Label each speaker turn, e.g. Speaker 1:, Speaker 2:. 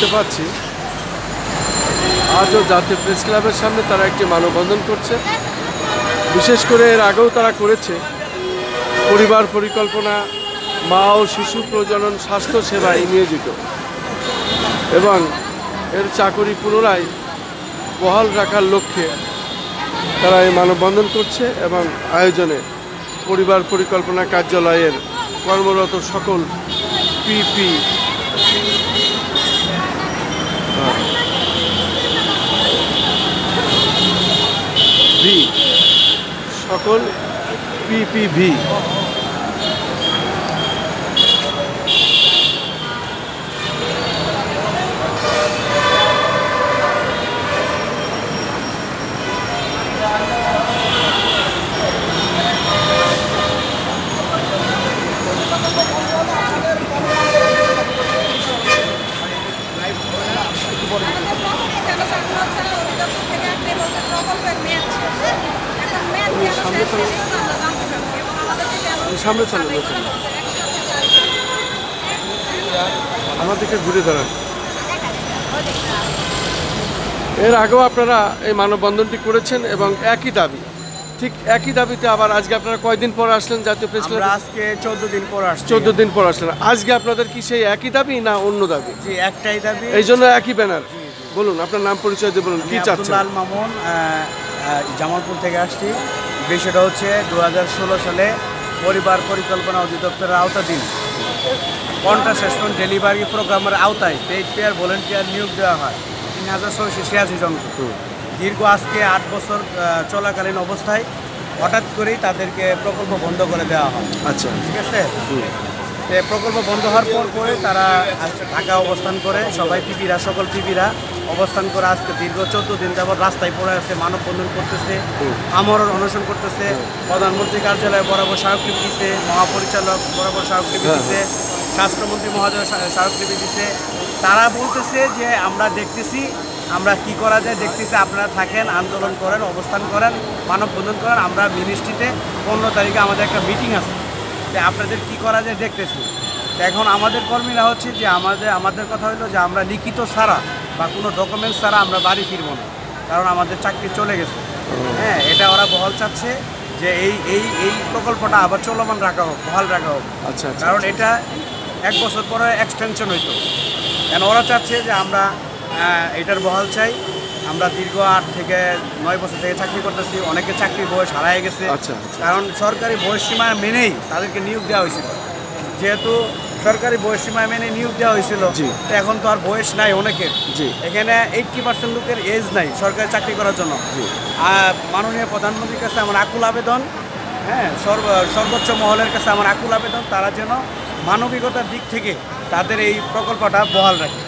Speaker 1: দেখতে পাচ্ছি আজও জাতীয় প্রেস ক্লাবের সামনে তারা একটি মানববন্ধন করছে। বিশেষ করে এর আগেও তারা করেছে পরিবার পরিকল্পনা, মা ও শিশু প্রজনন স্বাস্থ্য সেবায় নিয়োজিত এবং এর চাকরি পুনরায় বহাল রাখার লক্ষ্যে তারা এই মানববন্ধন করছে এবং আয়োজনে পরিবার পরিকল্পনা কার্যালয়ের কর্মরত সকল পিপি সকল পিপিভি সামনে চলে আমাদেরকে ঘুরে দাঁড়ান। এর আগেও আপনারা এই মানববন্ধনটি করেছেন এবং একই দাবি, ঠিক একই দাবিতে আবার আজকে আপনারা কয়দিন পর আসলেন জাতীয় প্রেস ক্লাবে?
Speaker 2: আজকে 14 দিন পর আসছি।
Speaker 1: 14 দিন পর আসলেন। আজকে আপনাদের কি সেই একই দাবি না অন্য দাবি?
Speaker 2: জি, একটাই দাবি।
Speaker 1: এই জন্য একই ব্যানার। বলুন আপনার নাম পরিচয় দিয়ে বলুন, কি চাচ্ছেন?
Speaker 2: আব্দুল মামুন, জামালপুর থেকে আসছি। বিষয়টা হচ্ছে 2016 সালে পরিবার পরিকল্পনা অধিদপ্তরের আওতাধীন কন্ট্রাসেপশন ডেলিভারি প্রোগ্রামের আওতায় পেইড পেয়ার ভলেন্টিয়ার নিয়োগ দেওয়া হয় 3686 জনকে। দীর্ঘ আজকে 8 বছর চলাকালীন অবস্থায় হঠাৎ করেই তাদেরকে প্রকল্প বন্ধ করে দেওয়া হয়।
Speaker 1: আচ্ছা,
Speaker 2: ঠিক আছে। প্রকল্প বন্ধ হওয়ার পরে তারা ঢাকা অবস্থান করে, সবাই পিপিরা, সকল পিপিরা অবস্থান করে আজকে দীর্ঘ 14 দিন যাবত রাস্তায় পড়ে আছে, মানববন্ধন করতেছে, আমরণ অনশন করতেছে। প্রধানমন্ত্রী কার্যালয়ে বরাবর স্মারকলিপি দিচ্ছে, মহাপরিচালক বরাবর স্মারকলিপি দিচ্ছে, স্বাস্থ্যমন্ত্রী মহোদয় স্মারকলিপি দিচ্ছে। তারা বলতেছে যে আমরা দেখতেছি, আমরা কি করা যায় দেখতেছি, আপনারা থাকেন, আন্দোলন করেন, অবস্থান করেন, মানববন্ধন করেন। আমরা মিনিস্ট্রিতে 15 তারিখে আমাদের একটা মিটিং আছে, যে আপনাদের কি করা যায় দেখতেছি। এখন আমাদের কর্মীরা হচ্ছে যে আমাদের কথা হলো যে আমরা লিখিত ছাড়া বা কোনো ডকুমেন্টস ছাড়া আমরা বাড়ি ফিরব না, কারণ আমাদের চাকরি চলে গেছে। হ্যাঁ, এটা ওরা বহাল চাচ্ছে যে এই প্রকল্পটা আবার চলমান রাখা হোক, বহাল রাখা হোক।
Speaker 1: আচ্ছা,
Speaker 2: কারণ এটা 1 বছর পরে এক্সটেনশন হইতো। কেন ওরা চাচ্ছে যে আমরা এটার বহাল চাই। আমরা দীর্ঘ 8 থেকে 9 বছর থেকে চাকরি করতেছি, অনেকে চাকরির বয়স হারায় গেছে। কারণ সরকারি বয়সসীমা মেনেই তাদেরকে নিয়োগ দেওয়া হয়েছিল। যেহেতু সরকারি বয়সসীমা মেনে নিয়োগ দেওয়া হয়েছিল, এখন তো আর বয়স নাই অনেকের। এখানে 80% লোকের এজ নাই সরকারি চাকরি করার জন্য। মাননীয় প্রধানমন্ত্রীর কাছে আমার আকুল আবেদন, হ্যাঁ, সর্বোচ্চ মহলের কাছে আমার আকুল আবেদন, তারা যেন মানবিকতার দিক থেকে তাদের এই প্রকল্পটা বহাল রাখে।